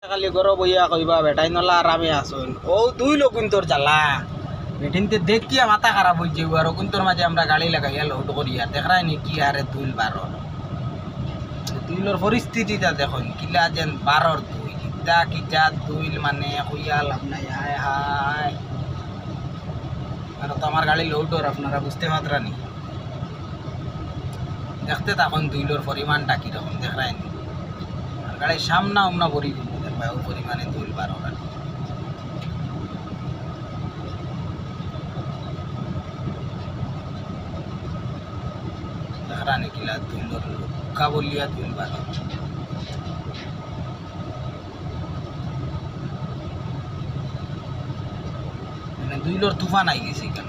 খালি গরো বইয়া কইবা বেটাই নলা আরামে আসুন ও দুই লোকুন তোর জ্বালা বেটিনতে দেখিয়া মাথা খারাপ হয়েছে আর ওকুন্তর মাঝে আমরা গাড়ি লাগাইয়া লোড করিয়া দেখরাই নি কি আরে দুইল বারো দুইলর পরিস্থিতিটা দেখুন কিলা যেন বারোর দুই কিতা কিতা দুইল মানে কইয়া লাভ নাই হায় হায় আর তো আমার গাড়ি লোডর আপনারা বুঝতে পাররানি দেখতে তখন দুইলর পরিমাণটা কিরকম দেখরাই নি আর গাড়ির সামনা উমনা ভরি দেখবা ও পরিমাণে দুইল বারো দেখরানি কিলা দুইলর লুকা বলিয়া দুইল বারো মানে দুইলর তুফান আই গেছে কেন